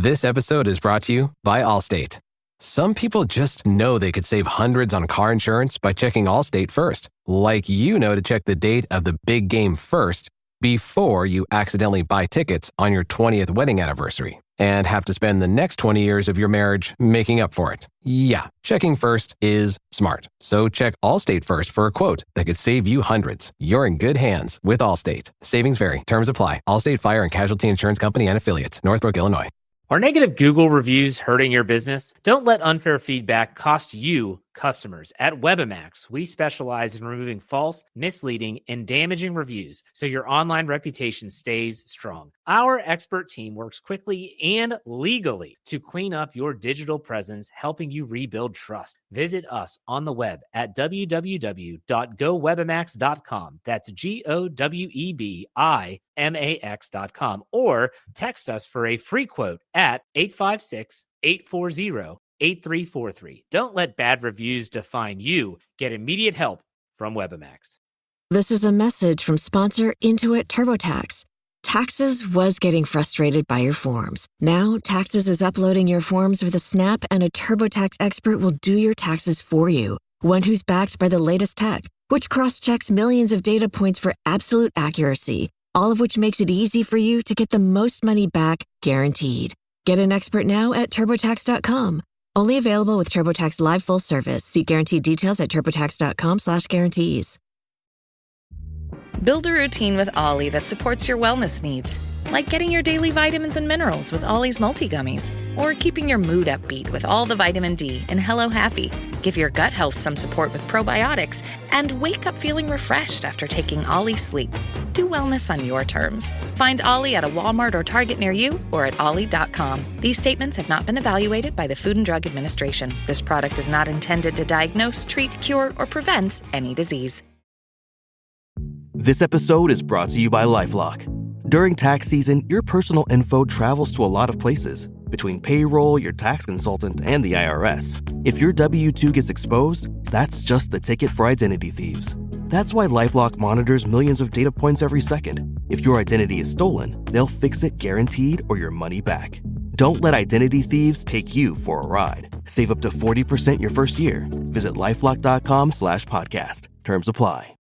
This episode is brought to you by Allstate. Some people just know they could save hundreds on car insurance by checking Allstate first. Like you know to check the date of the big game first before you accidentally buy tickets on your 20th wedding anniversary and have to spend the next 20 years of your marriage making up for it. Yeah, checking first is smart. So check Allstate first for a quote that could save you hundreds. You're in good hands with Allstate. Savings vary. Terms apply. Allstate Fire and Casualty Insurance Company and Affiliates. Northbrook, Illinois. Are negative Google reviews hurting your business? Don't let unfair feedback cost you customers. At Webamax, we specialize in removing false, misleading, and damaging reviews so your online reputation stays strong. Our expert team works quickly and legally to clean up your digital presence, helping you rebuild trust. Visit us on the web at www.gowebamax.com. That's GOWEBIMAX.com, or text us for a free quote at 856-840-8343. Don't let bad reviews define you. Get immediate help from Webamax. This is a message from sponsor Intuit TurboTax. Taxes was getting frustrated by your forms. Now, Taxes is uploading your forms with a snap, and a TurboTax expert will do your taxes for you. One who's backed by the latest tech, which cross-checks millions of data points for absolute accuracy, all of which makes it easy for you to get the most money back, guaranteed. Get an expert now at TurboTax.com. Only available with TurboTax Live Full Service. See guaranteed details at TurboTax.com/guarantees. Build a routine with Ollie that supports your wellness needs, like getting your daily vitamins and minerals with Ollie's multi-gummies, or keeping your mood upbeat with all the vitamin D in Hello Happy. Give your gut health some support with probiotics, and wake up feeling refreshed after taking Ollie Sleep. Do wellness on your terms. Find Ollie at a Walmart or Target near you, or at ollie.com. These statements have not been evaluated by the Food and Drug Administration. This product is not intended to diagnose, treat, cure, or prevent any disease. This episode is brought to you by LifeLock. During tax season, your personal info travels to a lot of places. Between payroll, your tax consultant, and the IRS. If your W-2 gets exposed, that's just the ticket for identity thieves. That's why LifeLock monitors millions of data points every second. If your identity is stolen, they'll fix it guaranteed or your money back. Don't let identity thieves take you for a ride. Save up to 40% your first year. Visit LifeLock.com/podcast. Terms apply.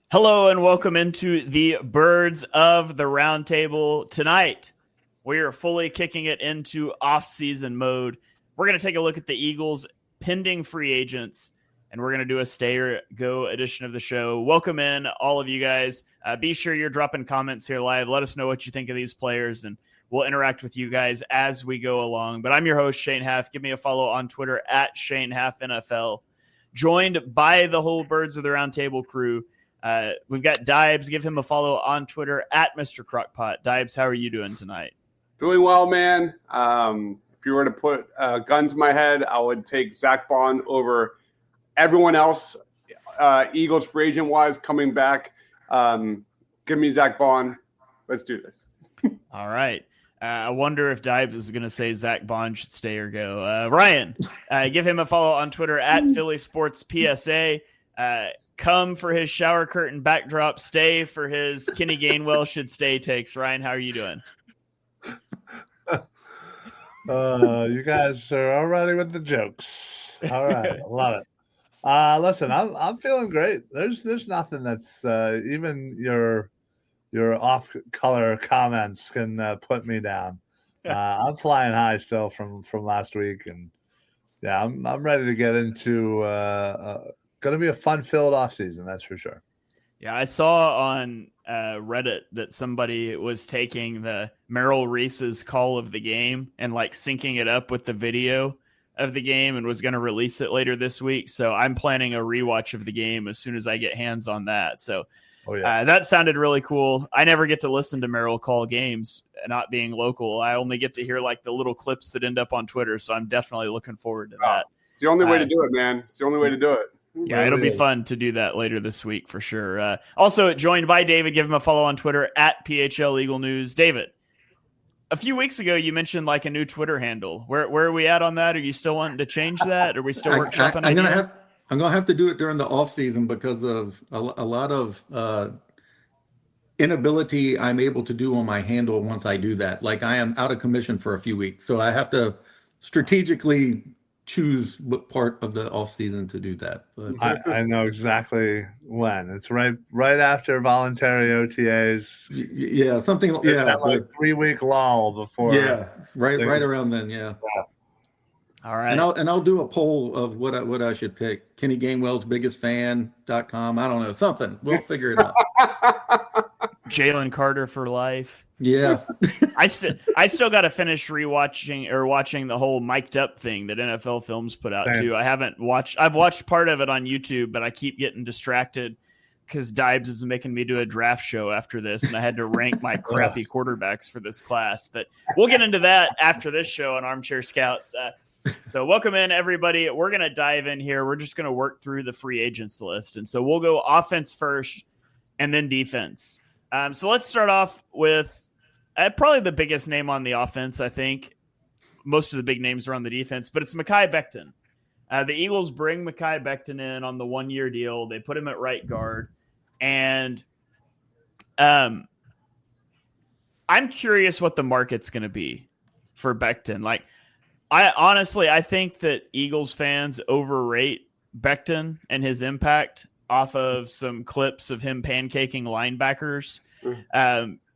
Hello and welcome into the Birds of the Roundtable. Tonight, we are fully kicking it into off-season mode. We're going to take a look at the Eagles' pending free agents, and we're going to do a stay or go edition of the show. Welcome in, all of you guys. Be sure you're dropping comments here live. Let us know what you think of these players, and we'll interact with you guys as we go along. But I'm your host, Shane Haff. Give me a follow on Twitter at Shane Haff NFL. Joined by the whole Birds of the Roundtable crew. We've got Dibes. Give him a follow on Twitter at Mr. Crockpot. Dibes, how are you doing tonight? Doing well, man. If you were to put a gun to my head, I would take Zach Bond over everyone else. Eagles free agent wise coming back. Give me Zach Bond. Let's do this. All right. I wonder if Dibes is going to say Zach Bond should stay or go. Ryan, give him a follow on Twitter at Philly Sports PSA. Come for his shower curtain backdrop, stay for his Kenny Gainwell should stay takes. Ryan, how are you doing? You guys are already with the jokes. All right, love it. Listen, I'm feeling great. There's nothing that's even your off-color comments can put me down. I'm flying high still from last week, and yeah, I'm ready to get into. Going to be a fun-filled offseason, that's for sure. Yeah, I saw on Reddit that somebody was taking the Merrill Reese's call of the game and like syncing it up with the video of the game and was going to release it later this week. So I'm planning a rewatch of the game as soon as I get hands on that. So that sounded really cool. I never get to listen to Merrill call games, not being local. I only get to hear like the little clips that end up on Twitter. So I'm definitely looking forward to that. It's the only way to do it, man. It's the only way to do it. Yeah, it'll be fun to do that later this week for sure. Also joined by David. Give him a follow on Twitter at PHL Eagle News. David, a few weeks ago you mentioned like a new Twitter handle. Where are we at on that? Are you still wanting to change that? Are we still workshopping ideas? I'm gonna have to do it during the off season because of a lot of inability I'm able to do on my handle once I do that. Like I am out of commission for a few weeks, so I have to strategically choose what part of the off season to do that. But I know exactly when. It's right after voluntary OTAs. Yeah, something. Yeah, that like 3-week lull before. Yeah, right around then. Yeah. All right. And I'll do a poll of what I should pick. Kenny Gainwell's biggest fan.com. I don't know, something. We'll figure it out. Jalen Carter for life. Yeah. I still got to finish watching the whole mic'd up thing that NFL Films put out too. I've watched part of it on YouTube, but I keep getting distracted because Dibes is making me do a draft show after this, and I had to rank my crappy quarterbacks for this class. But we'll get into that after this show on Armchair Scouts. So welcome in, everybody. We're going to dive in here. We're just going to work through the free agents list. And so we'll go offense first and then defense. So let's start off with probably the biggest name on the offense, I think. Most of the big names are on the defense, but it's Mekhi Becton. The Eagles bring Mekhi Becton in on the 1-year deal. They put him at right guard. And I'm curious what the market's going to be for Becton. Like, I think that Eagles fans overrate Becton and his impact off of some clips of him pancaking linebackers.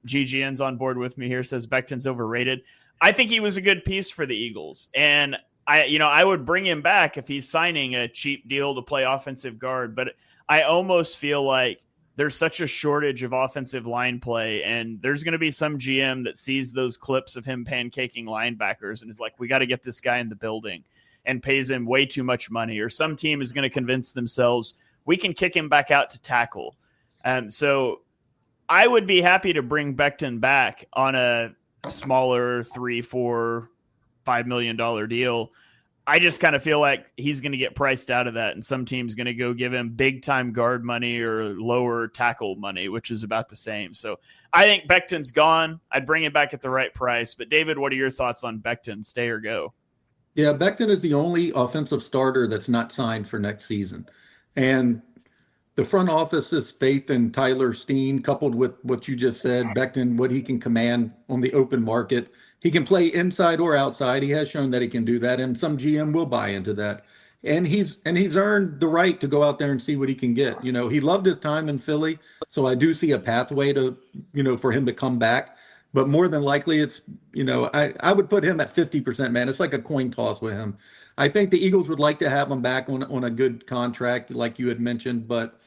GGN's on board with me here, says Becton's overrated. I think he was a good piece for the Eagles. And I would bring him back if he's signing a cheap deal to play offensive guard. But I almost feel like there's such a shortage of offensive line play, and there's going to be some GM that sees those clips of him pancaking linebackers and is like, we got to get this guy in the building, and pays him way too much money. Or some team is going to convince themselves we can kick him back out to tackle. So I would be happy to bring Becton back on a smaller $3, $4, $5 million deal. I just kind of feel like he's going to get priced out of that, and some team's going to go give him big time guard money or lower tackle money, which is about the same. So I think Becton's gone. I'd bring him back at the right price. But David, what are your thoughts on Becton? Stay or go? Yeah, Becton is the only offensive starter that's not signed for next season. And the front office's faith in Tyler Steen, coupled with what you just said, Becton, what he can command on the open market. He can play inside or outside. He has shown that he can do that, and some GM will buy into that. And he's earned the right to go out there and see what he can get. You know, he loved his time in Philly, so I do see a pathway to, for him to come back. But more than likely, it's, I would put him at 50%, man. It's like a coin toss with him. I think the Eagles would like to have him back on a good contract, like you had mentioned. But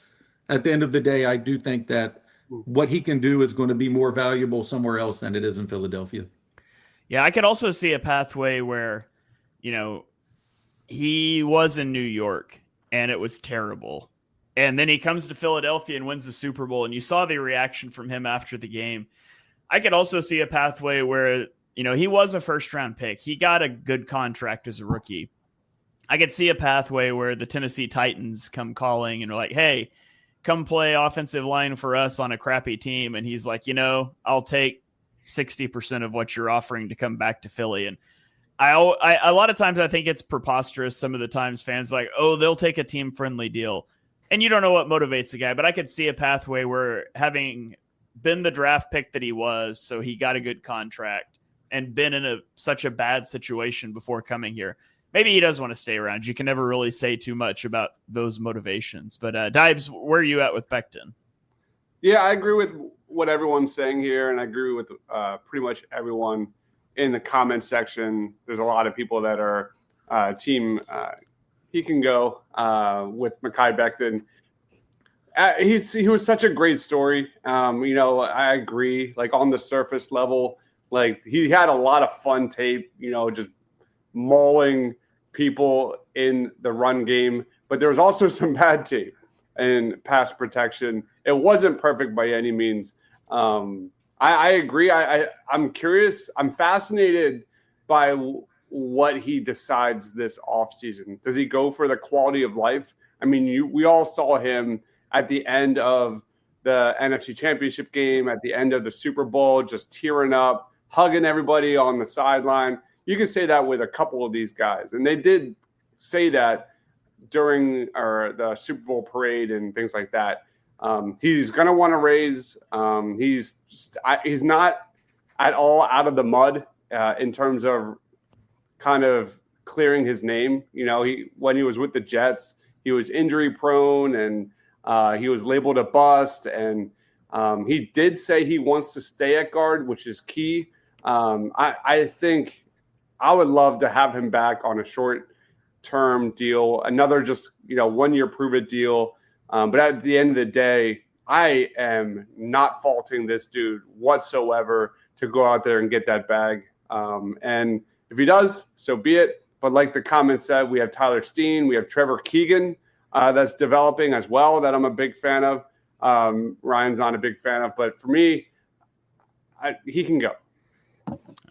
at the end of the day, I do think that what he can do is going to be more valuable somewhere else than it is in Philadelphia. Yeah, I could also see a pathway where, he was in New York and it was terrible. And then he comes to Philadelphia and wins the Super Bowl. And you saw the reaction from him after the game. I could also see a pathway where, he was a first-round pick. He got a good contract as a rookie. I could see a pathway where the Tennessee Titans come calling and are like, hey, come play offensive line for us on a crappy team. And he's like, I'll take 60% of what you're offering to come back to Philly. And I a lot of times I think it's preposterous. Some of the times fans like, oh, they'll take a team friendly deal. And you don't know what motivates the guy, but I could see a pathway where, having been the draft pick that he was, so he got a good contract and been in such a bad situation before coming here, maybe he does want to stay around. You can never really say too much about those motivations. But Dibes, where are you at with Becton? Yeah, I agree with what everyone's saying here, and I agree with pretty much everyone in the comment section. There's a lot of people that are team he can go with Mekhi Becton. He was such a great story. I agree. Like, on the surface level, like, he had a lot of fun tape, just mauling people in the run game. But there was also some bad tape and pass protection. It wasn't perfect by any means. I agree. I'm curious. I'm fascinated by what he decides this offseason. Does he go for the quality of life? I mean, we all saw him at the end of the NFC Championship game, at the end of the Super Bowl, just tearing up, hugging everybody on the sideline. You can say that with a couple of these guys. And they did say that during the Super Bowl parade and things like that. He's going to want to raise. He's not at all out of the mud in terms of kind of clearing his name. You know, when he was with the Jets, he was injury prone and he was labeled a bust. And he did say he wants to stay at guard, which is key. I think I would love to have him back on a short-term deal, another just 1 year prove-it deal. But at the end of the day, I am not faulting this dude whatsoever to go out there and get that bag. And if he does, so be it. But like the comment said, we have Tyler Steen, we have Trevor Keegan that's developing as well that I'm a big fan of. Ryan's not a big fan of, but for me, he can go.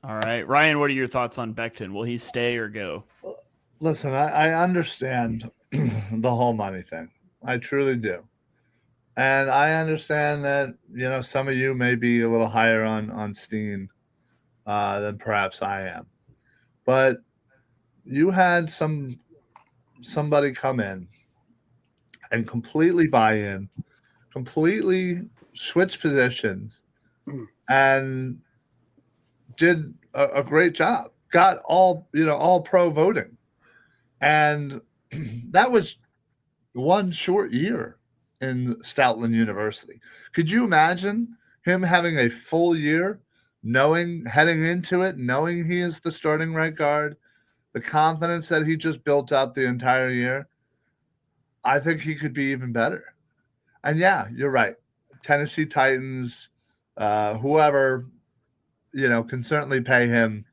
All right. Ryan, what are your thoughts on Becton? Will he stay or go? Listen, I understand the whole money thing. I truly do. And I understand that, some of you may be a little higher on Steen than perhaps I am. But you had somebody come in and completely buy in, completely switch positions, and did a great job. Got all pro voting. And that was one short year in Stoutland University. Could you imagine him having a full year, heading into it, knowing he is the starting right guard, the confidence that he just built up the entire year? I think he could be even better. And yeah, you're right. Tennessee Titans, whoever, can certainly pay him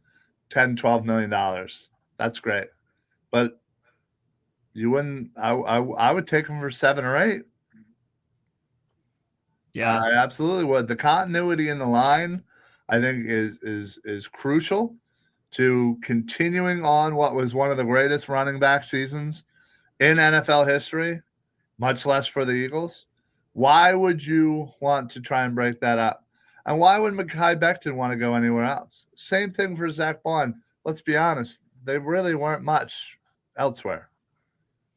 $10, $12 million. That's great. But you wouldn't. I would take him for 7 or 8. Yeah, I absolutely would. The continuity in the line, I think, is crucial to continuing on what was one of the greatest running back seasons in NFL history, much less for the Eagles. Why would you want to try and break that up? And why would Mekhi Becton want to go anywhere else? Same thing for Zach Bond. Let's be honest. They really weren't much elsewhere.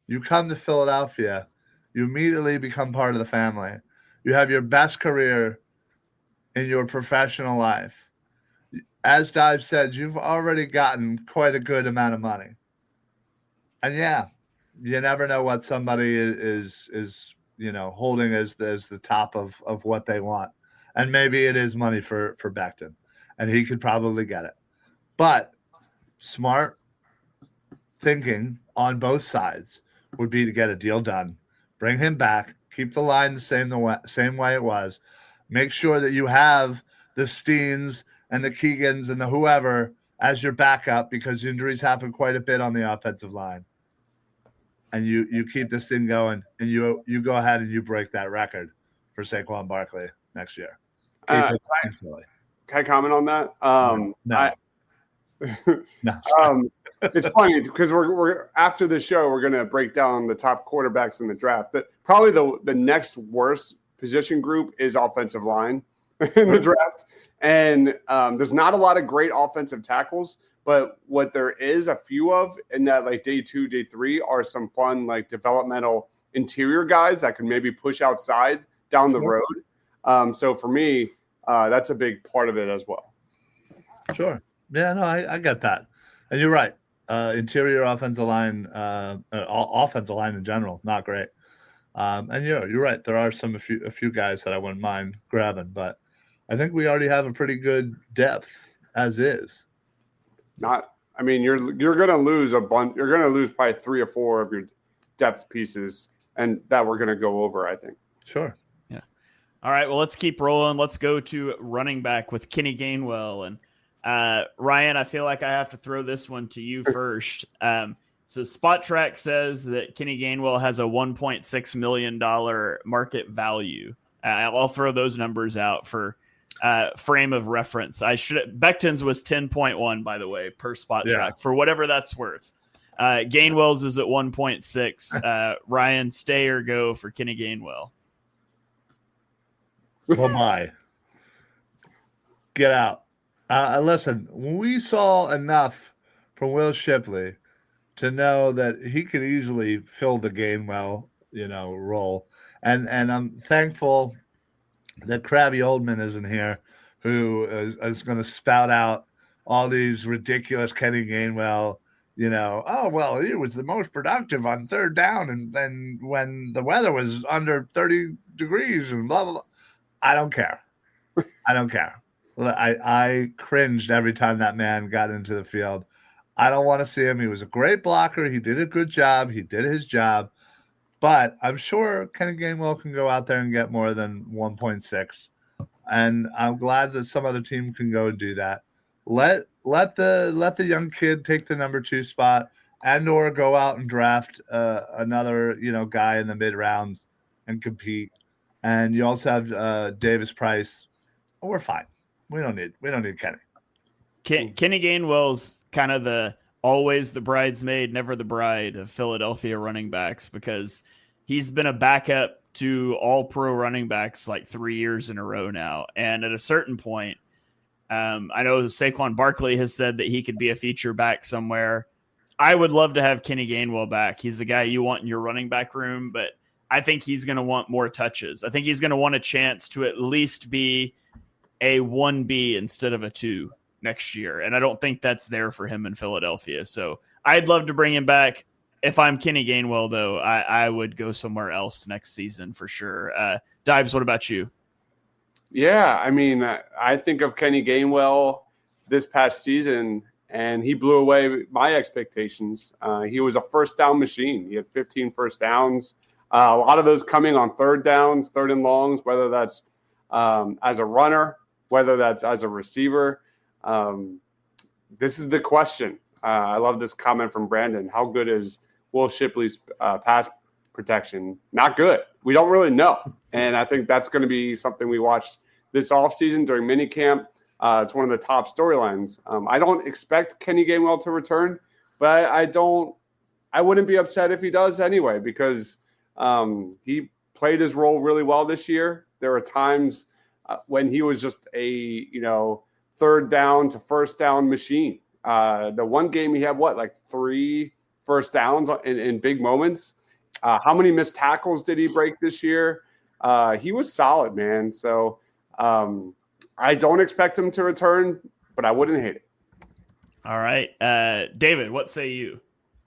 You come to Philadelphia, you immediately become part of the family. You have your best career in your professional life. As Dive said, you've already gotten quite a good amount of money. And yeah, you never know what somebody is holding as the top of what they want. And maybe it is money for Becton, and he could probably get it. But smart thinking on both sides would be to get a deal done, bring him back, keep the line the same way it was, make sure that you have the Steens and the Keegans and the whoever as your backup, because injuries happen quite a bit on the offensive line. And you keep this thing going, and you go ahead and you break that record for Saquon Barkley next year. Can I comment on that? No. No. It's funny because we're after the show, we're going to break down the top quarterbacks in the draft. Probably the next worst position group is offensive line in the draft. And there's not a lot of great offensive tackles, but what there is a few of in that like day 2, day 3 are some fun like developmental interior guys that can maybe push outside down the road. So for me, that's a big part of it as well. Sure. Yeah, no, I get that. And you're right. Interior offensive line, offensive line in general, not great. And you're right. There are a few guys that I wouldn't mind grabbing, but I think we already have a pretty good depth as is. You're going to lose a bunch. You're going to lose probably 3 or 4 of your depth pieces, and that we're going to go over, I think. Sure. Yeah. All right. Well, let's keep rolling. Let's go to running back with Kenny Gainwell. And Ryan, I feel like I have to throw this one to you first. So Spot Track says that Kenny Gainwell has a $1.6 million market value. I'll throw those numbers out for frame of reference. Becton's was 10.1, by the way, per Spot Track, for whatever that's worth. Gainwell's is at 1.6. Ryan, stay or go for Kenny Gainwell? Well, my. Get out. Listen, we saw enough from Will Shipley to know that he could easily fill the Gainwell, role. And I'm thankful that Krabby Oldman isn't here, who is going to spout out all these ridiculous Kenny Gainwell, he was the most productive on third down and when the weather was under 30 degrees and blah, blah, blah. I don't care. I cringed every time that man got into the field. I don't want to see him. He was a great blocker. He did a good job. He did his job. But I'm sure Kenny Gainwell can go out there and get more than 1.6. And I'm glad that some other team can go and do that. Let the young kid take the number 2 spot and or go out and draft another, guy in the mid rounds and compete. And you also have Davis Price. We're fine. We don't need Kenny. Kenny Gainwell's kind of always the bridesmaid, never the bride of Philadelphia running backs, because he's been a backup to all pro running backs like 3 years in a row now. And at a certain point, I know Saquon Barkley has said that he could be a feature back somewhere. I would love to have Kenny Gainwell back. He's the guy you want in your running back room, but I think he's going to want more touches. I think he's going to want a chance to at least be a 1B instead of a 2 next year. And I don't think that's there for him in Philadelphia. So I'd love to bring him back. If I'm Kenny Gainwell, though, I would go somewhere else next season for sure. Dibes, what about you? Yeah, I mean, I think of Kenny Gainwell this past season, and he blew away my expectations. He was a first down machine. He had 15 first downs. A lot of those coming on third downs, third and longs, whether that's as a runner, whether that's as a receiver. This is the question. I love this comment from Brandon. How good is Will Shipley's pass protection? Not good. We don't really know. And I think that's going to be something we watch this offseason during minicamp. It's one of the top storylines. I don't expect Kenny Gainwell to return, but I wouldn't be upset if he does anyway, because he played his role really well this year. There were times when he was just a, third down to first down machine. The one game he had, 3 first downs in big moments. How many missed tackles did he break this year? He was solid, man. So I don't expect him to return, but I wouldn't hate it. All right. David, what say you?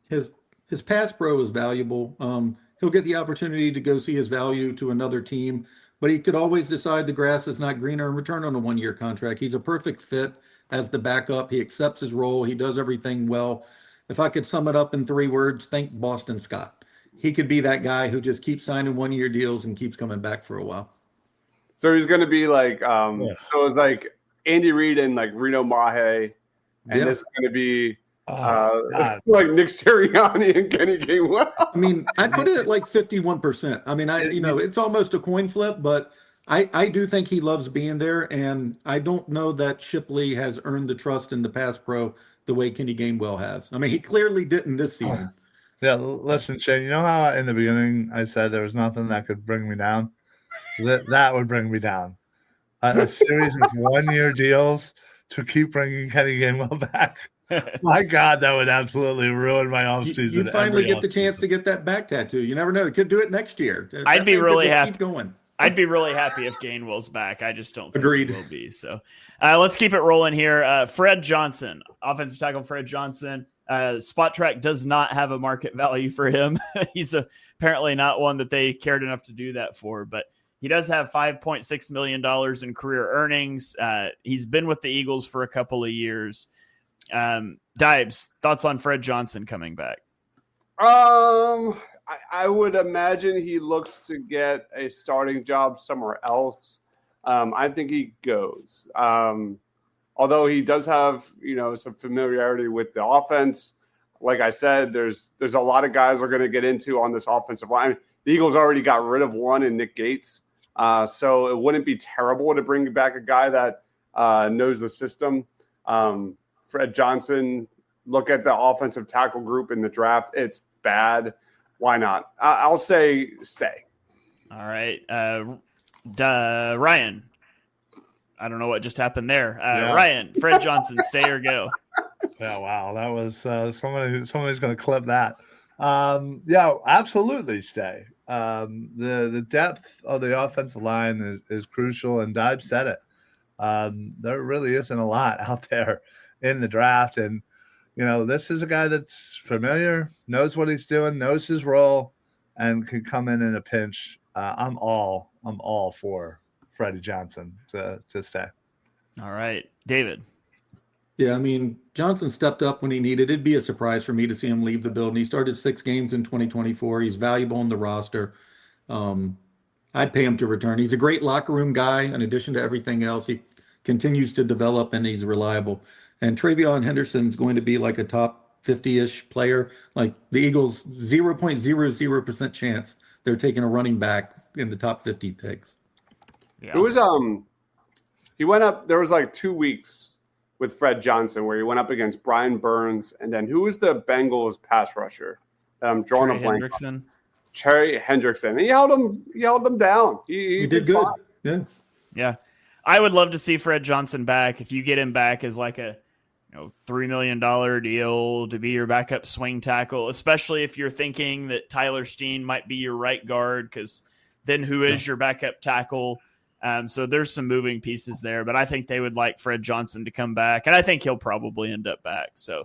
His pass pro is valuable. He'll get the opportunity to go see his value to another team, but he could always decide the grass is not greener and return on a 1-year contract. He's a perfect fit as the backup. He accepts his role. He does everything well. If I could sum it up in 3 words, think Boston Scott. He could be that guy who just keeps signing 1-year deals and keeps coming back for a while. So he's going to be like, so it's like Andy Reid and like Reno Mahe, and this is going to be like Nick Sirianni and Kenny Gainwell. I mean, I put it at like 51%. I mean, it's almost a coin flip, but I do think he loves being there, and I don't know that Shipley has earned the trust in the pass pro the way Kenny Gainwell has. I mean, he clearly didn't this season. Yeah, listen, Shane, you know how in the beginning I said there was nothing that could bring me down? That would bring me down. A series of 1-year deals to keep bringing Kenny Gainwell back. My God, that would absolutely ruin my offseason. You'd finally get the chance to get that back tattoo. You never know. You could do it next year. I'd be really happy. Keep going. I'd be really happy if Gainwell's back. I just don't think Agreed. he will be. So let's keep it rolling here. Fred Johnson, offensive tackle Fred Johnson. Spot Track does not have a market value for him. He's apparently not one that they cared enough to do that for, but he does have $5.6 million in career earnings. He's been with the Eagles for a couple of years. Dibes, thoughts on Fred Johnson coming back? I would imagine he looks to get a starting job somewhere else. I think he goes. Although he does have, some familiarity with the offense. Like I said, there's a lot of guys we're going to get into on this offensive line. The Eagles already got rid of one in Nick Gates. So it wouldn't be terrible to bring back a guy that knows the system. Fred Johnson, look at the offensive tackle group in the draft. It's bad. Why not? I'll say stay. All right. Ryan. I don't know what just happened there. Ryan, Fred Johnson, stay or go? Yeah, wow. That was somebody's going to clip that. Yeah, absolutely stay. The depth of the offensive line is crucial, and Dive said it. There really isn't a lot out there in the draft, and this is a guy that's familiar, knows what he's doing, knows his role, and can come in a pinch. I'm all for Freddie Johnson to stay. All right, David. Yeah, I mean, Johnson stepped up when he needed. It'd be a surprise for me to see him leave the building. He started 6 games in 2024. He's valuable on the roster. I'd pay him to return. He's a great locker room guy. In addition to everything else, he continues to develop and he's reliable. And Travion Henderson's going to be like a top 50-ish player. Like the Eagles, 0.00% chance they're taking a running back in the top 50 picks. Yeah. It was he went up. There was like 2 weeks with Fred Johnson where he went up against Brian Burns, and then who was the Bengals pass rusher? Drawing a blank. Trey Hendrickson. He held him down. He did good. Fine. Yeah. I would love to see Fred Johnson back. If you get him back as like a $3 million deal to be your backup swing tackle, especially if you're thinking that Tyler Steen might be your right guard, because then who is your backup tackle? So there's some moving pieces there, but I think they would like Fred Johnson to come back, and I think he'll probably end up back. So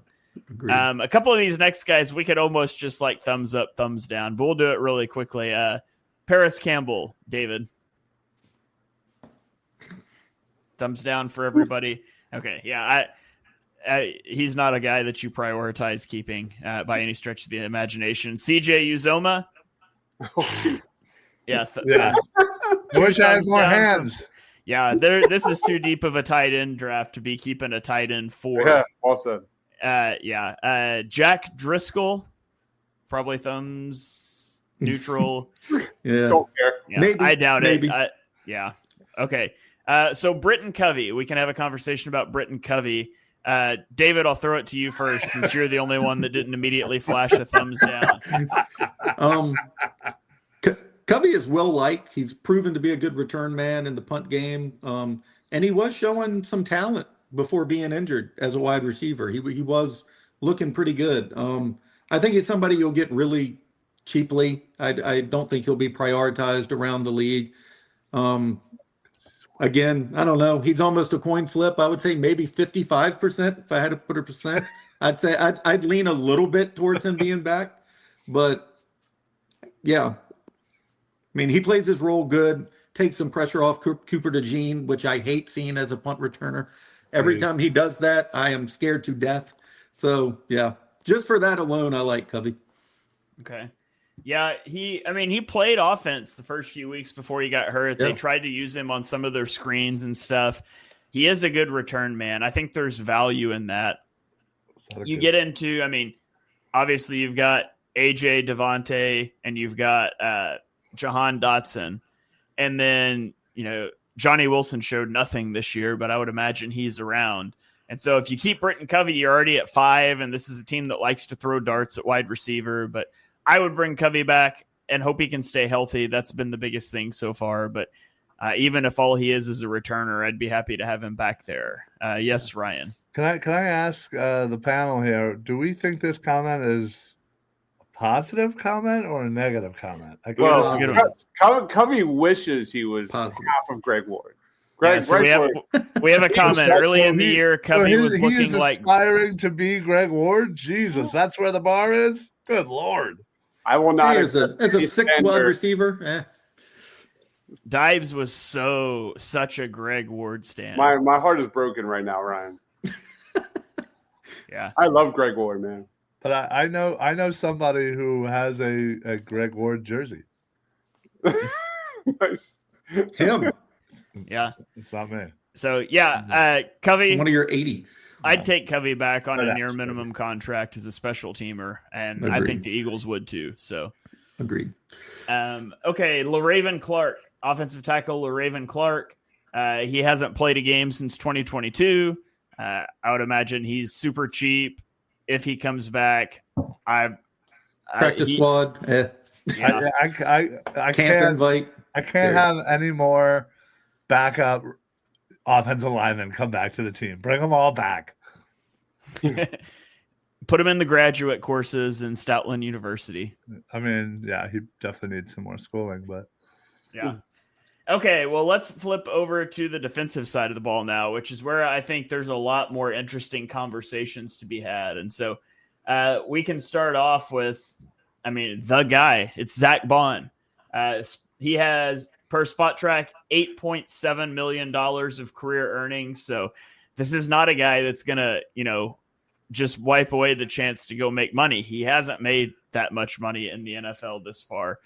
a couple of these next guys, we could almost just like thumbs up, thumbs down, but we'll do it really quickly. Paris Campbell, David. Thumbs down for everybody. Okay. Yeah. He's not a guy that you prioritize keeping by any stretch of the imagination. CJ Uzoma. Yeah. Wish I had more hands. Yeah. This is too deep of a tight end draft to be keeping a tight end for. Yeah. Also. Jack Driscoll, probably thumbs neutral. Yeah. Don't care. Yeah, maybe, I doubt it. Yeah. Okay. So Britton Covey, we can have a conversation about Britton Covey. David, I'll throw it to you first, since you're the only one that didn't immediately flash a thumbs down. Covey is well liked. He's proven to be a good return man in the punt game. And he was showing some talent before being injured as a wide receiver. He was looking pretty good. I think he's somebody you'll get really cheaply. I don't think he'll be prioritized around the league. Again, I don't know. He's almost a coin flip. I would say maybe 55% if I had to put a percent. I'd say I'd lean a little bit towards him being back. But, yeah. I mean, he plays his role good, takes some pressure off Cooper DeJean, which I hate seeing as a punt returner. Every time he does that, I am scared to death. So, yeah, just for that alone, I like Covey. Okay. Yeah, he played offense the first few weeks before he got hurt. Yeah. They tried to use him on some of their screens and stuff. He is a good return man. I think there's value in that. You get into, obviously you've got AJ Devontae and you've got Jahan Dotson. And then, Johnny Wilson showed nothing this year, but I would imagine he's around. And so if you keep Britton Covey, you're already at 5, and this is a team that likes to throw darts at wide receiver. But I would bring Covey back and hope he can stay healthy. That's been the biggest thing so far. But even if all he is a returner, I'd be happy to have him back there. Yes, Ryan. Can I ask the panel here, do we think this comment is a positive comment or a negative comment? Covey wishes he was half of Greg Ward. We have a comment early in the year. Covey was looking like aspiring to be Greg Ward. Jesus, that's where the bar is. Good Lord. I will not. As a 6 wide receiver. Dibes was such a Greg Ward stan. My heart is broken right now, Ryan. Yeah, I love Greg Ward, man. But I know somebody who has a Greg Ward jersey. Nice. Him. Yeah, it's not me. So Covey, one of your 80. I'd take Covey back on a near minimum contract as a special teamer, and agreed. I think the Eagles would too. So, agreed. Okay, LaRaven Clark, offensive tackle LaRaven Clark. He hasn't played a game since 2022. I would imagine he's super cheap. if he comes back. Practice squad. Yeah. I Camp invite. I can't have any more backup offensive linemen come back to the team. Bring them all back. Put him in the graduate courses in Stoutland University. I mean, yeah, he definitely needs some more schooling, but yeah. Okay, well, let's flip over to the defensive side of the ball now, which is where I think there's a lot more interesting conversations to be had. And so we can start off with, the guy. It's Zack Baun. He has, per Spot Track, $8.7 million of career earnings. So this is not a guy that's going to, just wipe away the chance to go make money. He hasn't made that much money in the NFL this far.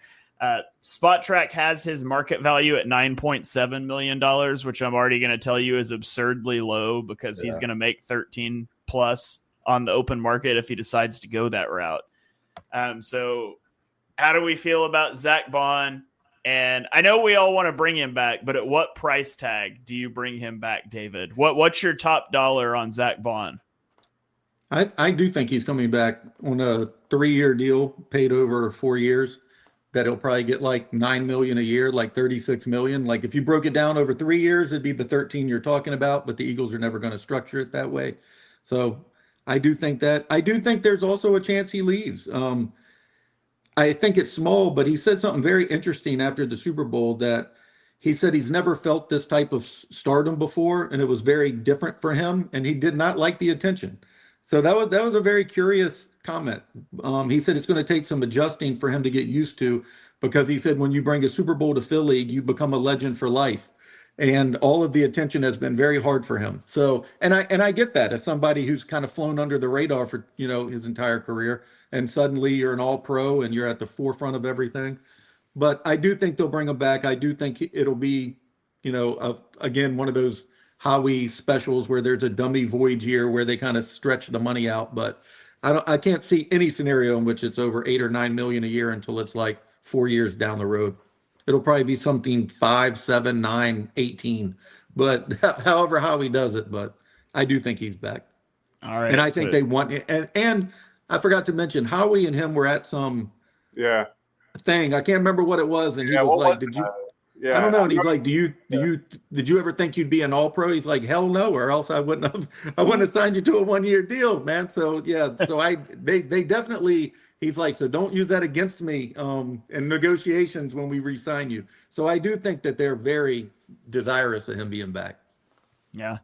Spot Track has his market value at $9.7 million, which I'm already going to tell you is absurdly low because he's going to make 13 plus on the open market if he decides to go that route. So how do we feel about Zack Baun? And I know we all want to bring him back, but at what price tag do you bring him back, David? What's your top dollar on Zack Baun? I do think he's coming back on a 3-year deal paid over 4 years that he'll probably get like $9 million a year, like $36 million. Like if you broke it down over 3 years, it'd be the 13 you're talking about, but the Eagles are never going to structure it that way. So I do think that. I do think there's also a chance he leaves. I think it's small, but he said something very interesting after the Super Bowl that he said he's never felt this type of stardom before, and it was very different for him, and he did not like the attention. So that was a very curious comment. He said it's going to take some adjusting for him to get used to, because he said when you bring a Super Bowl to Philly, you become a legend for life. And all of the attention has been very hard for him. So, and I get that as somebody who's kind of flown under the radar for, his entire career, and suddenly you're an all-pro and you're at the forefront of everything. But I do think they'll bring him back. I do think it'll be, again, one of those Howie specials where there's a dummy voyage year where they kind of stretch the money out. But I can't see any scenario in which it's over 8 or 9 million a year until it's like 4 years down the road. It'll probably be something 5, 7, 9, 18. But however Howie does it, but I do think he's back. All right. And I think they want it. And I forgot to mention Howie and him were at some thing. I can't remember what it was. And he was like, did you? Yeah, I don't know. And he's like, did you ever think you'd be an all-pro? He's like, hell no, or else I wouldn't have signed you to a 1-year deal, man. So yeah, so they definitely, he's like, so don't use that against me in negotiations when we re-sign you. So I do think that they're very desirous of him being back. Yeah.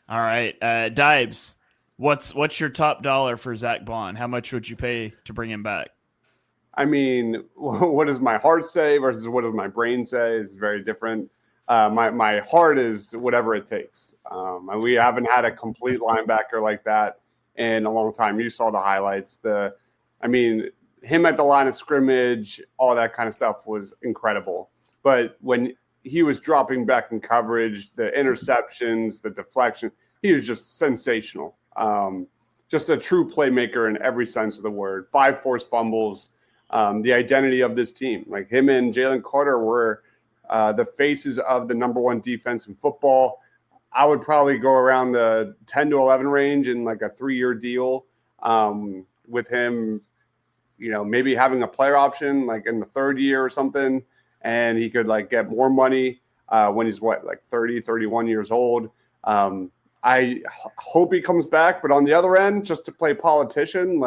All right. Dibes, what's your top dollar for Zack Baun? How much would you pay to bring him back? I mean, what does my heart say versus what does my brain say is very different. My heart is whatever it takes. And we haven't had a complete linebacker like that in a long time. You saw the highlights. Him at the line of scrimmage, all that kind of stuff was incredible. But when he was dropping back in coverage, the interceptions, the deflection, he was just sensational. Just a true playmaker in every sense of the word. 5 forced fumbles. The identity of this team. Like him and Jalen Carter were the faces of the number 1 defense in football. I would probably go around the 10 to 11 range in like a 3-year deal with him, maybe having a player option like in the 3rd year or something. And he could like get more money when he's 30, 31 years old. I hope he comes back, but on the other end, just to play politician,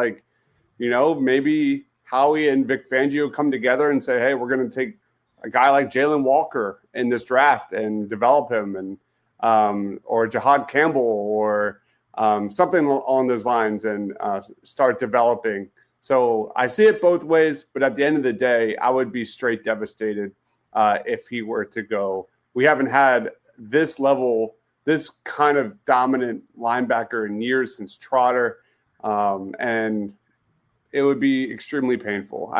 maybe Howie and Vic Fangio come together and say, hey, we're going to take a guy like Jalen Walker in this draft and develop him, and or Jahad Campbell or something along those lines, and start developing. So I see it both ways, but at the end of the day, I would be straight devastated if he were to go. We haven't had this level, this kind of dominant linebacker in years since Trotter, and it would be extremely painful.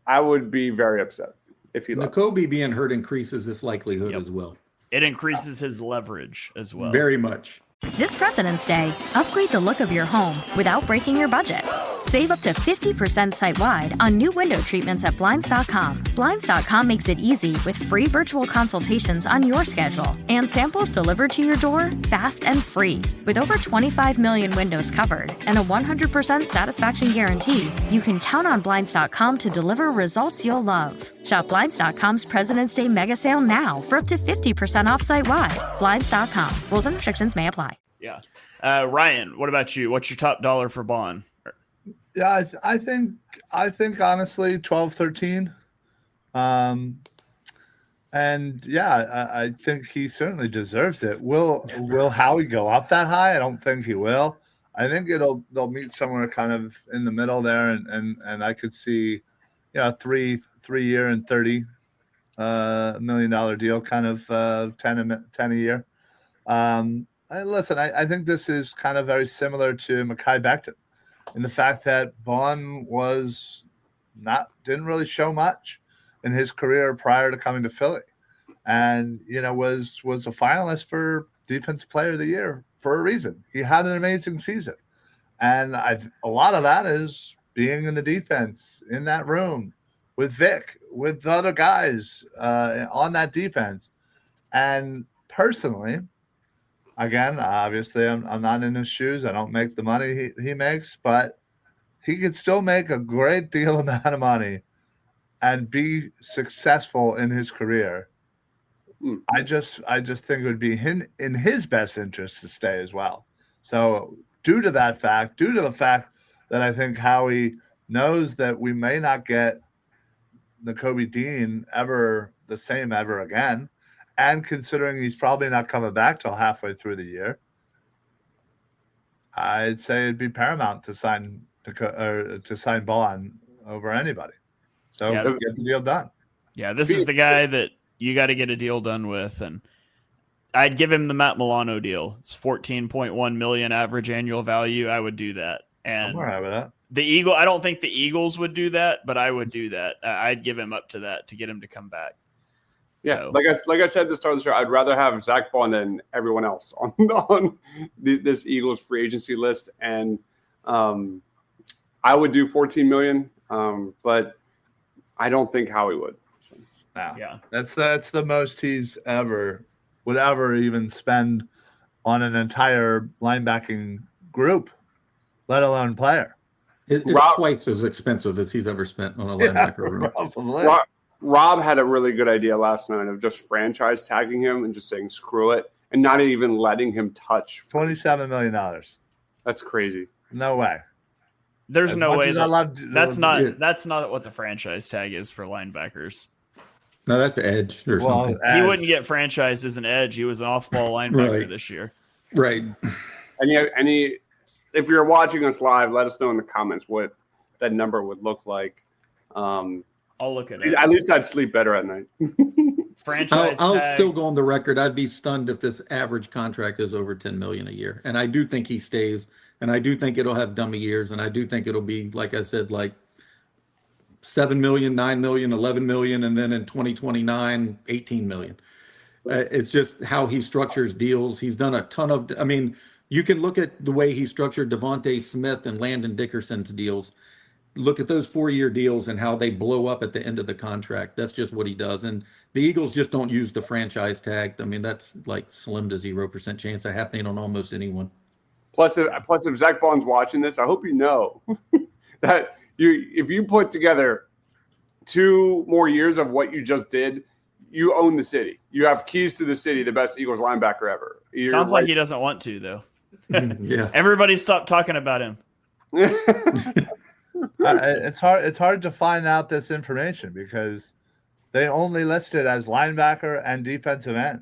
I would be very upset if he left. Nakobe being hurt increases this likelihood as well. It increases his leverage as well. Very much. This President's Day, upgrade the look of your home without breaking your budget. Save up to 50% site-wide on new window treatments at Blinds.com. Blinds.com makes it easy with free virtual consultations on your schedule and samples delivered to your door fast and free. With over 25 million windows covered and a 100% satisfaction guarantee, you can count on Blinds.com to deliver results you'll love. Shop Blinds.com's President's Day mega sale now for up to 50% off site-wide. Blinds.com. Rules and restrictions may apply. Yeah. Ryan, what about you? What's your top dollar for Bond? Yeah, I think honestly 12, 13. And yeah, I think he certainly deserves it. Will Howie go up that high? I don't think he will. I think they'll meet somewhere kind of in the middle there, and I could see, 3-year and $30 million deal, kind of 10 a year. And listen, I think this is kind of very similar to Mekhi Becton, in the fact that Bond didn't really show much in his career prior to coming to Philly, and was a finalist for Defensive Player of the Year for a reason. He had an amazing season, and a lot of that is being in the defense, in that room with Vic, with the other guys on that defense. And personally, again, obviously, I'm not in his shoes. I don't make the money he makes, but he could still make a great deal amount of money and be successful in his career. I just think it would be in his best interest to stay as well. So due to the fact that I think Howie knows that we may not get Nakobe Dean ever again, and considering he's probably not coming back till halfway through the year, I'd say it'd be paramount to sign Bond over anybody. So get the deal done. Yeah, this is the guy that you got to get a deal done with, and I'd give him the Matt Milano deal. It's $14.1 million average annual value. I would do that. And I'm all right with that. I don't think the Eagles would do that, but I would do that. I'd give him up to that to get him to come back. Yeah, so. like I said at the start of the show, I'd rather have Zach Bond than everyone else on this Eagles free agency list, and I would do $14 million, but I don't think Howie would. So. Yeah, that's the most he's would ever even spend on an entire linebacking group, let alone player. It's twice as expensive as he's ever spent on a linebacker room. Probably. Rob had a really good idea last night of just franchise tagging him and just saying screw it and not even letting him touch $27 million. That's crazy. No way. There's no way. That's not what the franchise tag is for linebackers. No, that's edge or something. He wouldn't get franchised as an edge. He was an off-ball linebacker this year. Right. And if you're watching us live, let us know in the comments what that number would look like. I'll look at it. At least I'd sleep better at night. Franchise I'll tag. still go on the record. I'd be stunned if this average contract is over $10 million a year. And I do think he stays. And I do think it'll have dummy years. And I do think it'll be, like I said, like $7 million, $9 million, $11 million. And then in 2029, $18 million. It's just how he structures deals. He's done a ton of, you can look at the way he structured Devontae Smith and Landon Dickerson's deals. Look at those 4-year deals and how they blow up at the end of the contract. That's just what he does. And the Eagles just don't use the franchise tag. That's like slim to 0% chance of happening on almost anyone. Plus, if Zach Bond's watching this, I hope you know that if you put together 2 more years of what you just did, you own the city. You have keys to the city, the best Eagles linebacker ever. Sounds like he doesn't want to, though. Yeah. Everybody stop talking about him. It's hard to find out this information because they only listed as linebacker and defensive end.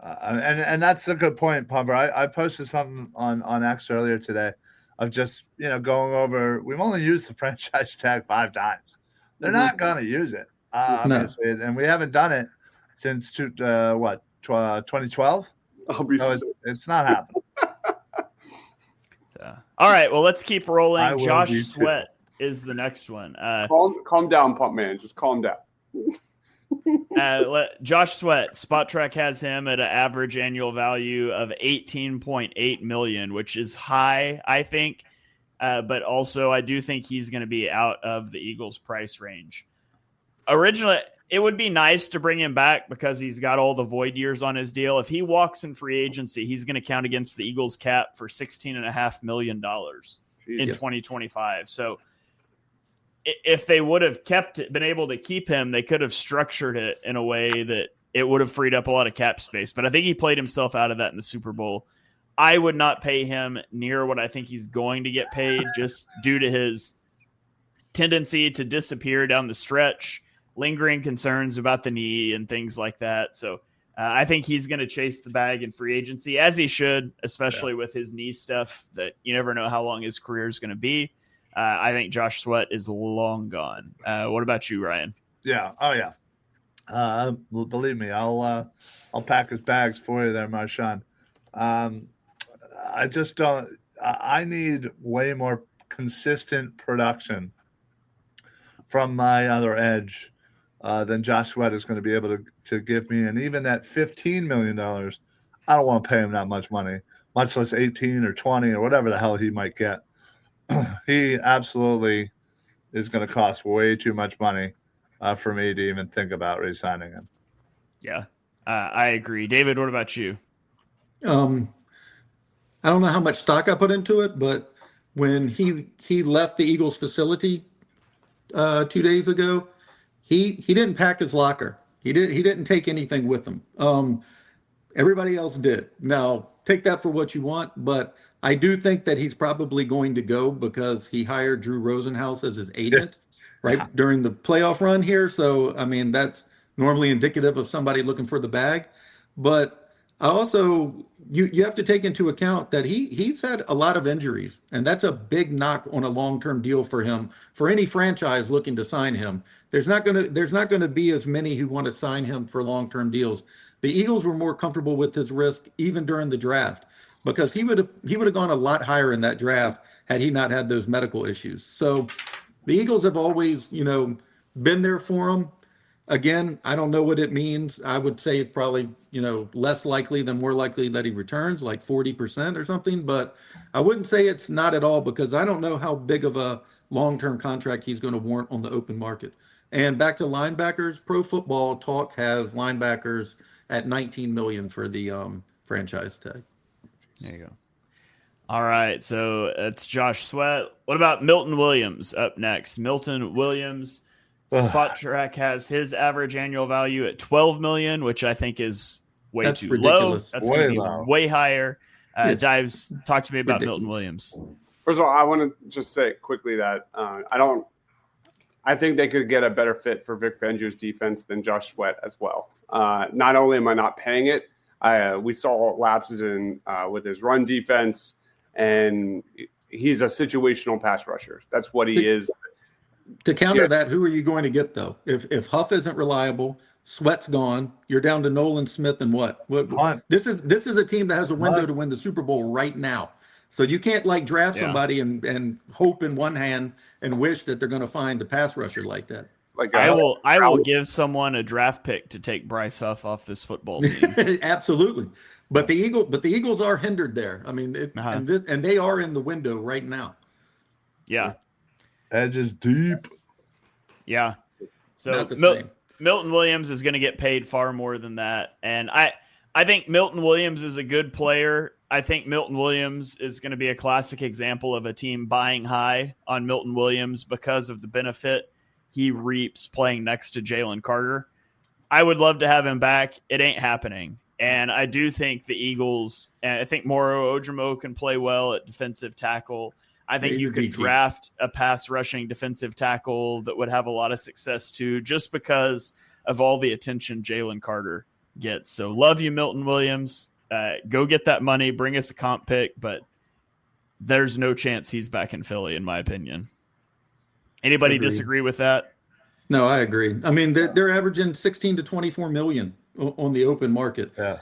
And that's a good point, Pumper. I posted something on X earlier today of just, going over. We've only used the franchise tag 5 times. They're not going to use it, obviously, and we haven't done it since 2012. It's not happening. All right, well, let's keep rolling. Josh Sweat is the next one. Calm down, Pump Man. Just calm down. Josh Sweat, Spot Track has him at an average annual value of $18.8 million, which is high, I think. But also, I do think he's going to be out of the Eagles' price range. Originally, it would be nice to bring him back because he's got all the void years on his deal. If he walks in free agency, he's going to count against the Eagles cap for $16.5 million in 2025. So if they would have been able to keep him, they could have structured it in a way that it would have freed up a lot of cap space. But I think he played himself out of that in the Super Bowl. I would not pay him near what I think he's going to get paid just due to his tendency to disappear down the stretch, lingering concerns about the knee and things like that. So I think he's going to chase the bag in free agency, as he should, especially with his knee stuff that you never know how long his career is going to be. I think Josh Sweat is long gone. What about you, Ryan? Yeah. Oh, yeah. Believe me, I'll pack his bags for you there, Marshawn. I just don't. I need way more consistent production from my other edge than Josh Sweat is going to be able to give me. And even at $15 million, I don't want to pay him that much money, much less 18 or 20 or whatever the hell he might get. He absolutely is going to cost way too much money for me to even think about re-signing him. Yeah, I agree. David, what about you? I don't know how much stock I put into it, but when he left the Eagles facility 2 days ago, he didn't pack his locker. He didn't take anything with him. Everybody else did. Now, take that for what you want, but I do think that he's probably going to go because he hired Drew Rosenhaus as his agent, right, during the playoff run here. So, I mean, that's normally indicative of somebody looking for the bag. But I also, you have to take into account that he's had a lot of injuries, and that's a big knock on a long-term deal for him. For any franchise looking to sign him, there's not gonna be as many who want to sign him for long-term deals. The Eagles were more comfortable with his risk even during the draft, because he would have gone a lot higher in that draft had he not had those medical issues. So the Eagles have always, been there for him. Again, I don't know what it means. I would say it's probably, less likely than more likely that he returns, like 40% or something. But I wouldn't say it's not at all, because I don't know how big of a long-term contract he's going to warrant on the open market. And back to linebackers, Pro Football Talk has linebackers at $19 million for the franchise tag. There you go. All right, so that's Josh Sweat. What about Milton Williams up next? Milton Williams, Spot Track has his average annual value at $12 million, which I think is way too ridiculous. Low. That's going to be way higher. Dives, talk to me about Milton Williams. First of all, I want to just say quickly that I think they could get a better fit for Vic Fangio's defense than Josh Sweat as well. Not only am I not paying it, we saw lapses in with his run defense, and he's a situational pass rusher. That's what he is. To counter that, who are you going to get, though? If Huff isn't reliable, Sweat's gone, you're down to Nolan Smith and what? This is a team that has a window to win the Super Bowl right now. So you can't draft somebody and hope in one hand and wish that they're going to find a pass rusher like that. I will give someone a draft pick to take Bryce Huff off this football team. Absolutely. But the Eagles are hindered there. I mean, and they are in the window right now. Yeah. Edge is deep. Yeah. So Milton Williams is going to get paid far more than that. And I think Milton Williams is a good player. I think Milton Williams is going to be a classic example of a team buying high on Milton Williams because of the benefit he reaps playing next to Jalen Carter. I would love to have him back. It ain't happening. And I do think the Eagles, and I think Moro Ojomo can play well at defensive tackle. I think you could draft a pass rushing defensive tackle that would have a lot of success too, just because of all the attention Jalen Carter gets. So love you, Milton Williams. Go get that money, bring us a comp pick, but there's no chance he's back in Philly, in my opinion. Anybody disagree with that? No, I agree. I mean, they're averaging 16 to 24 million on the open market. Yeah.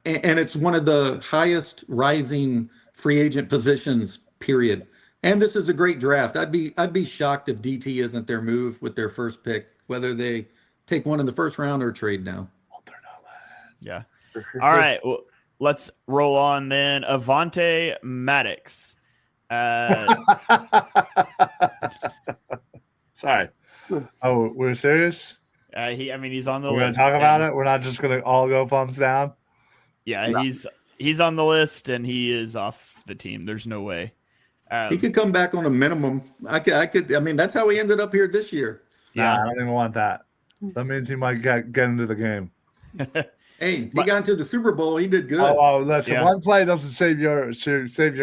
And it's one of the highest rising free agent positions, period. And this is a great draft. I'd be shocked if DT isn't their move with their first pick, whether they take one in the first round or trade now. Yeah. All right. Well, let's roll on then. Avante Maddox. Sorry. Oh, we're serious? He's on the We're list. gonna talk about it. We're not just gonna all go thumbs down. Yeah, no. He's on the list and he is off the team. There's no way. He could come back on a minimum. I could. I mean, that's how he ended up here this year. Yeah, I don't even want that. That means he might get into the game. Hey, he got into the Super Bowl. He did good. Oh, listen, one play doesn't save your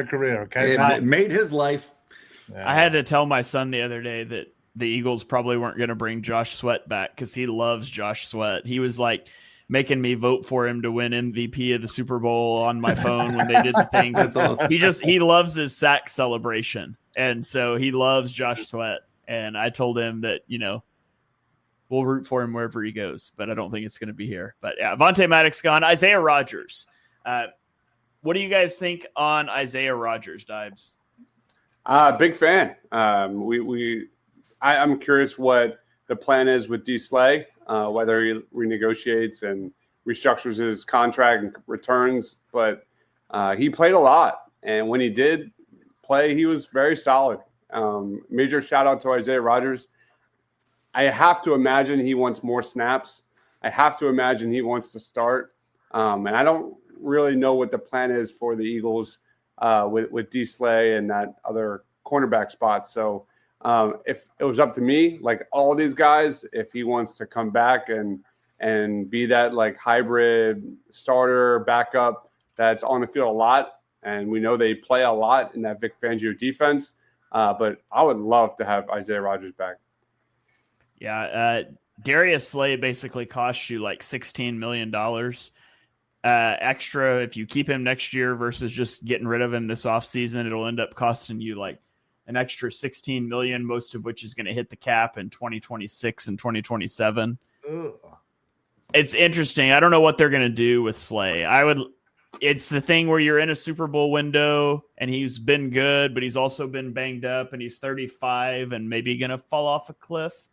career. Okay, it made his life. Yeah. I had to tell my son the other day that the Eagles probably weren't going to bring Josh Sweat back because he loves Josh Sweat. He was like making me vote for him to win MVP of the Super Bowl on my phone when they did the thing. Awesome. He loves his sack celebration, and so he loves Josh Sweat. And I told him that we'll root for him wherever he goes, but I don't think it's going to be here. But yeah, Avante Maddox gone. Isaiah Rodgers. What do you guys think on Isaiah Rodgers, Dibes? Big fan. I'm curious what the plan is with D. Slay, whether he renegotiates and restructures his contract and returns. But he played a lot, and when he did play, he was very solid. Major shout out to Isaiah Rodgers. I have to imagine he wants more snaps. I have to imagine he wants to start. And I don't really know what the plan is for the Eagles with D. Slay and that other cornerback spot. So if it was up to me, like all these guys, if he wants to come back and be that like hybrid starter backup that's on the field a lot, and we know they play a lot in that Vic Fangio defense, but I would love to have Isaiah Rodgers back. Yeah, Darius Slay basically costs you like $16 million extra if you keep him next year versus just getting rid of him this offseason. It'll end up costing you like an extra $16 million, most of which is going to hit the cap in 2026 and 2027. Ugh. It's interesting. I don't know what they're going to do with Slay. It's the thing where you're in a Super Bowl window and he's been good, but he's also been banged up and he's 35 and maybe going to fall off a cliff.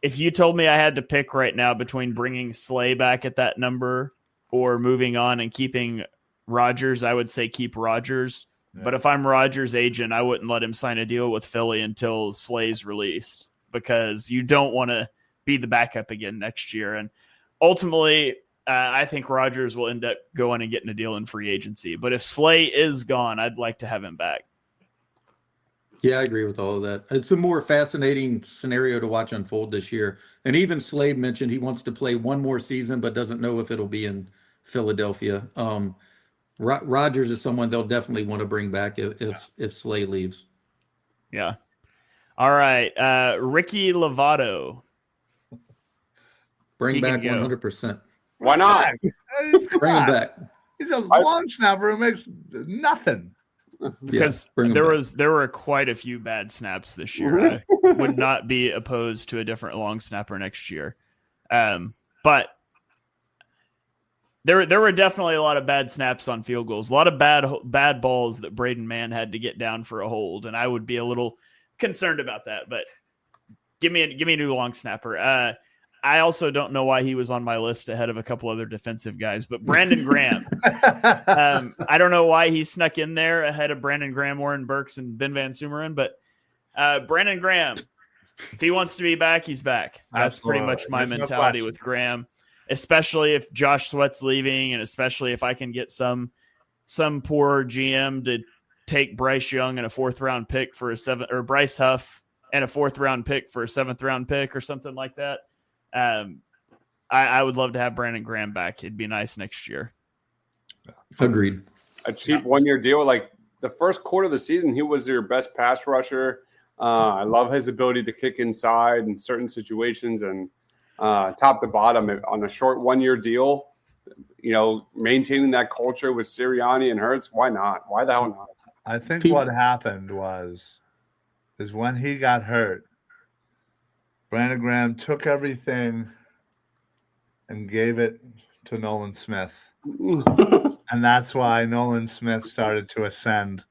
If you told me I had to pick right now between bringing Slay back at that number or moving on and keeping Rodgers, I would say keep Rodgers. Yeah. But if I'm Rodgers' agent, I wouldn't let him sign a deal with Philly until Slay's released because you don't want to be the backup again next year. And ultimately, I think Rodgers will end up going and getting a deal in free agency. But if Slay is gone, I'd like to have him back. Yeah, I agree with all of that. It's a more fascinating scenario to watch unfold this year. And even Slade mentioned he wants to play one more season, but doesn't know if it'll be in Philadelphia. Rodgers is someone they'll definitely want to bring back if Slade leaves. Yeah. All right. Ricky Lovato. Bring back 100%. Why not? Bring him back. He's a long snapper who makes nothing. Because there were quite a few bad snaps this year. I would not be opposed to a different long snapper next year. But there were definitely a lot of bad snaps on field goals, a lot of bad balls that Braden Mann had to get down for a hold, and I would be a little concerned about that. But give me a new long snapper. I also don't know why he was on my list ahead of a couple other defensive guys, but Brandon Graham. I don't know why he snuck in there ahead of Brandon Graham, Warren Burks, and Ben Van Sumeren, but Brandon Graham, if he wants to be back, he's back. That's pretty much my mentality with Graham, especially if Josh Sweat's leaving, and especially if I can get some poor GM to take Bryce Young and a 4th round pick for or Bryce Huff and a 4th round pick for a 7th round pick or something like that. I would love to have Brandon Graham back. It'd be nice next year. Agreed. A cheap 1-year deal. Like the first quarter of the season, he was your best pass rusher. I love his ability to kick inside in certain situations and top to bottom on a short 1-year deal. Maintaining that culture with Sirianni and Hurts. Why not? Why the hell not? I think what happened is when he got hurt, Brandon Graham took everything and gave it to Nolan Smith. And that's why Nolan Smith started to ascend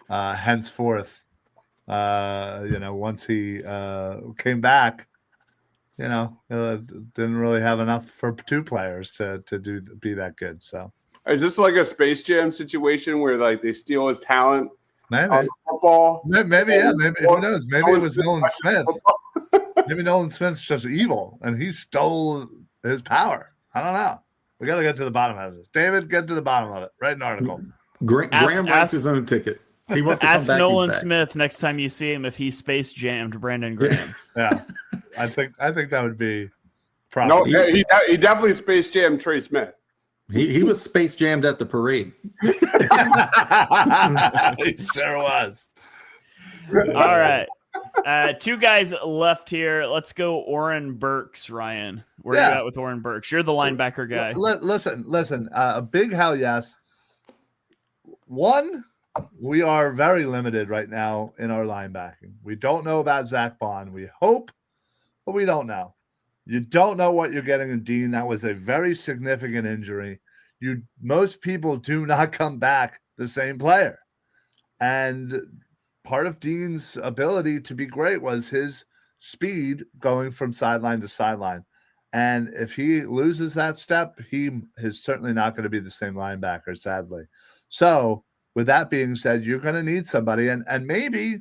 henceforth. Once he came back, didn't really have enough for two players to be that good. So is this like a Space Jam situation where like they steal his talent? Maybe football. Maybe who knows? Maybe it was Nolan Smith. Maybe Nolan Smith's just evil and he stole his power. I don't know. We got to get to the bottom of this. David, get to the bottom of it. Write an article. Graham writes his own ticket. He wants to ask come back, Nolan Smith next time you see him if he Space Jammed Brandon Graham. Yeah, I think that would be proper. No, he definitely Space Jammed Trey Smith. He was Space Jammed at the parade. He sure was. All right. Two guys left here. Let's go Oren Burks, Ryan. Where are you at with Oren Burks? You're the linebacker guy. Listen. A big hell yes. One, we are very limited right now in our linebacking. We don't know about Zach Bond. We hope, but we don't know. You don't know what you're getting in Dean. That was a very significant injury. Most people do not come back the same player. And part of Dean's ability to be great was his speed going from sideline to sideline. And if he loses that step, he is certainly not going to be the same linebacker, sadly. So with that being said, you're going to need somebody. And maybe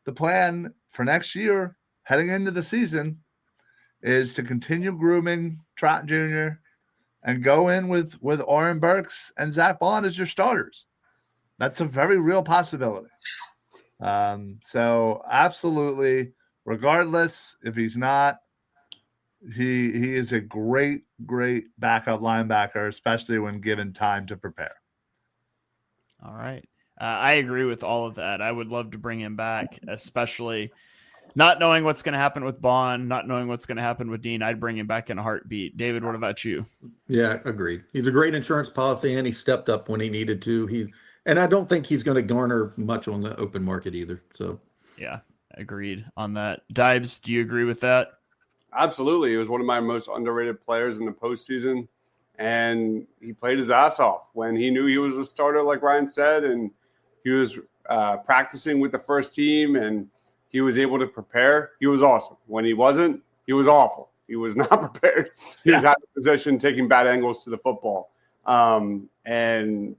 the plan for next year, heading into the season, is to continue grooming Trot Jr. and go in with Oren Burks and Zach Bond as your starters. That's a very real possibility. So absolutely, regardless if he's not, he is a great backup linebacker, especially when given time to prepare. All right. I agree with all of that. I would love to bring him back, especially not knowing what's going to happen with Bond, not knowing what's going to happen with Dean. I'd bring him back in a heartbeat. David, what about you? Yeah, agreed. He's a great insurance policy, and he stepped up when he needed to. And I don't think he's going to garner much on the open market either. So, yeah, agreed on that. Dibes, do you agree with that? Absolutely. He was one of my most underrated players in the postseason, and he played his ass off when he knew he was a starter, like Ryan said, and he was practicing with the first team, and he was able to prepare. He was awesome. When he wasn't, he was awful. He was not prepared. He was out of position, taking bad angles to the football. And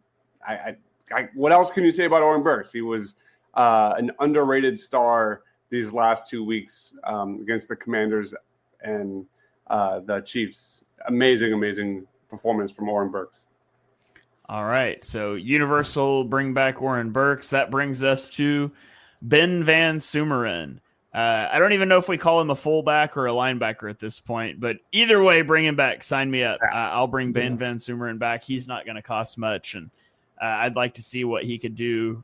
what else can you say about Oren Burks? He was an underrated star these last 2 weeks against the Commanders and the Chiefs. Amazing performance from Oren Burks. All right. So Universal bring back Oren Burks. That brings us to Ben Van Sumeren. I don't even know if we call him a fullback or a linebacker at this point, but either way, bring him back. Sign me up. I'll bring Ben Van Sumeren back. He's not going to cost much, and I'd like to see what he could do,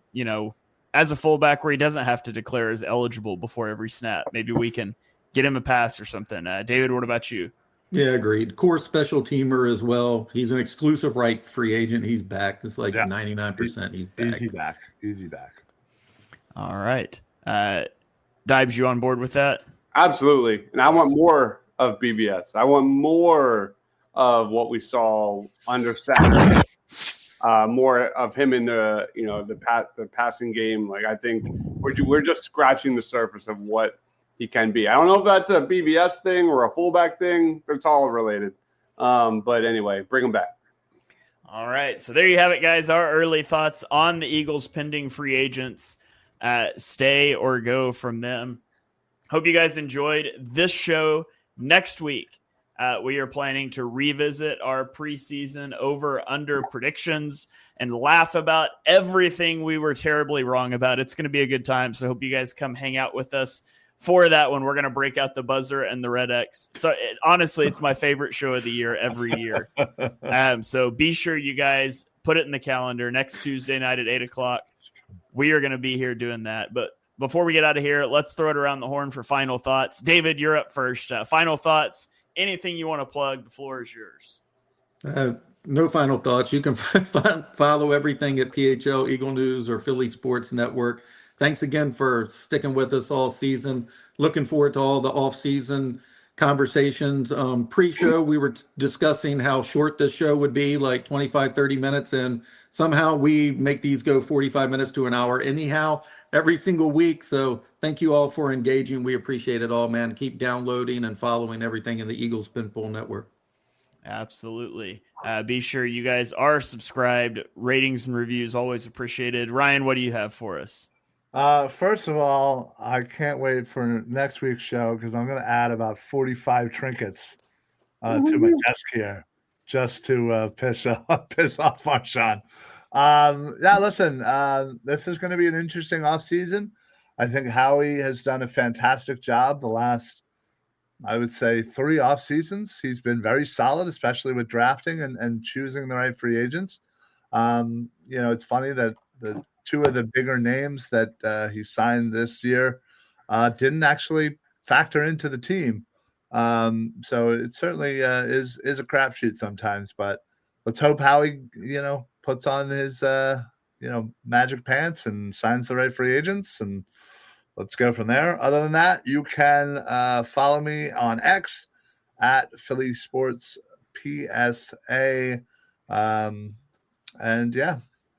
as a fullback where he doesn't have to declare as eligible before every snap. Maybe we can get him a pass or something. David, what about you? Yeah, agreed. Core special teamer as well. He's an exclusive right free agent. He's back. It's like 99%. He's back. Easy back. All right. Dibes, you on board with that? Absolutely. And I want more of BBS. I want more of what we saw under Saturday. More of him in the passing game. Like, I think we're just scratching the surface of what he can be. I don't know if that's a BBS thing or a fullback thing. It's all related. But anyway, bring him back. All right. So there you have it, guys. Our early thoughts on the Eagles pending free agents. Stay or go from them. Hope you guys enjoyed this show. Next week, we are planning to revisit our preseason over-under predictions and laugh about everything we were terribly wrong about. It's going to be a good time, so hope you guys come hang out with us for that one. We're going to break out the buzzer and the Red X. So honestly, it's my favorite show of the year every year. So be sure you guys put it in the calendar. Next Tuesday night at 8 o'clock, we are going to be here doing that. But before we get out of here, let's throw it around the horn for final thoughts. David, you're up first. Final thoughts. Anything you want to plug, the floor is yours. No final thoughts. You can follow everything at PHL, Eagle News, or Philly Sports Network. Thanks again for sticking with us all season. Looking forward to all the off-season conversations. Pre-show, we were discussing how short this show would be, like 25, 30 minutes, and somehow we make these go 45 minutes to an hour anyhow. every single week. So thank you all for engaging. We appreciate it all, man. Keep downloading and following everything in the Eagles Pinball Network. Absolutely. Be sure you guys are subscribed. Ratings and reviews always appreciated. Ryan, what do you have for us? First of all, I can't wait for next week's show because I'm going to add about 45 trinkets to my desk here just to piss off Marshawn. Listen, this is going to be an interesting offseason. I think Howie has done a fantastic job the last, I would say, 3 off seasons. He's been very solid, especially with drafting and choosing the right free agents. It's funny that the 2 of the bigger names that he signed this year didn't actually factor into the team. So it certainly is a crapshoot sometimes, but let's hope Howie, puts on his, magic pants and signs the right free agents, and let's go from there. Other than that, you can follow me on X at Philly Sports PSA.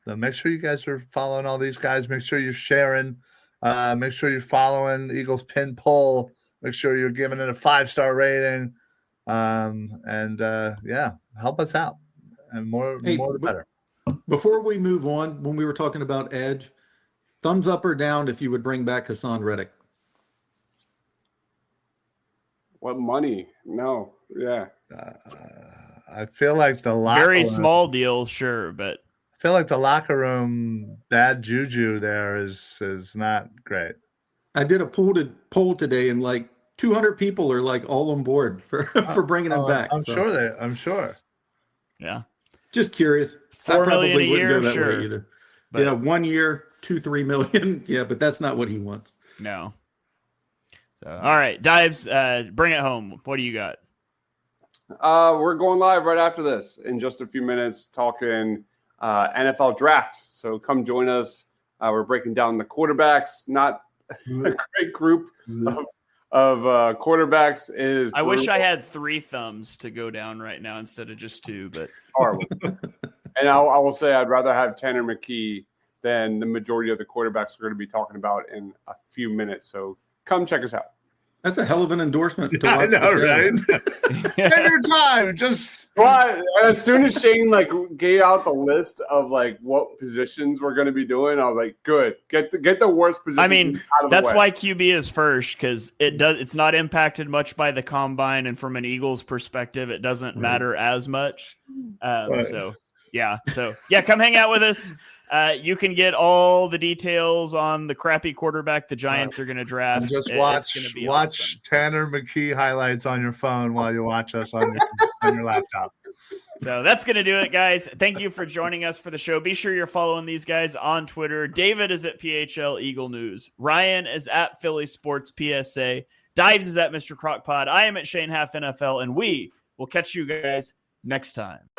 So make sure you guys are following all these guys. Make sure you're sharing. Make sure you're following Eagles Pin Poll. Make sure you're giving it a 5-star rating. Help us out. And more the better. Before we move on, when we were talking about Edge, thumbs up or down if you would bring back Hassan Reddick? What money? No. Yeah. I feel like the locker Very room, small deal, sure, but I feel like the locker room bad juju there is not great. I did a poll today, and like 200 people are like all on board for bringing him back. I'm sure. Yeah. Just curious. $4 I probably million a wouldn't year, go that sure. way either. But 1 year, 2-3 million. Yeah, but that's not what he wants. no. So, all right, Dives, bring it home. What do you got? We're going live right after this in just a few minutes, talking NFL draft. So come join us. We're breaking down the quarterbacks. Not a great group of quarterbacks. I wish I had 3 thumbs to go down right now instead of just 2, but horrible. And I will say I'd rather have Tanner McKee than the majority of the quarterbacks we're going to be talking about in a few minutes. So come check us out. That's a hell of an endorsement to watch. I know, right? Take your time. Just as soon as Shane gave out the list of what positions we're going to be doing, I was like, good. Get the worst position. I mean, out of the that's way. why QB is first, because it's not impacted much by the combine, and from an Eagles perspective, it doesn't matter as much. So come hang out with us. You can get all the details on the crappy quarterback the Giants are going to draft. just It's watch gonna be watch awesome. Tanner McKee highlights on your phone while you watch us on your laptop. So that's going to do it, guys. Thank you for joining us for the show. Be sure you're following these guys on Twitter. David is at PHL Eagle News. Ryan is at Philly Sports PSA. Dives is at Mr. Crockpod. I am at Shane Half NFL, and we will catch you guys next time.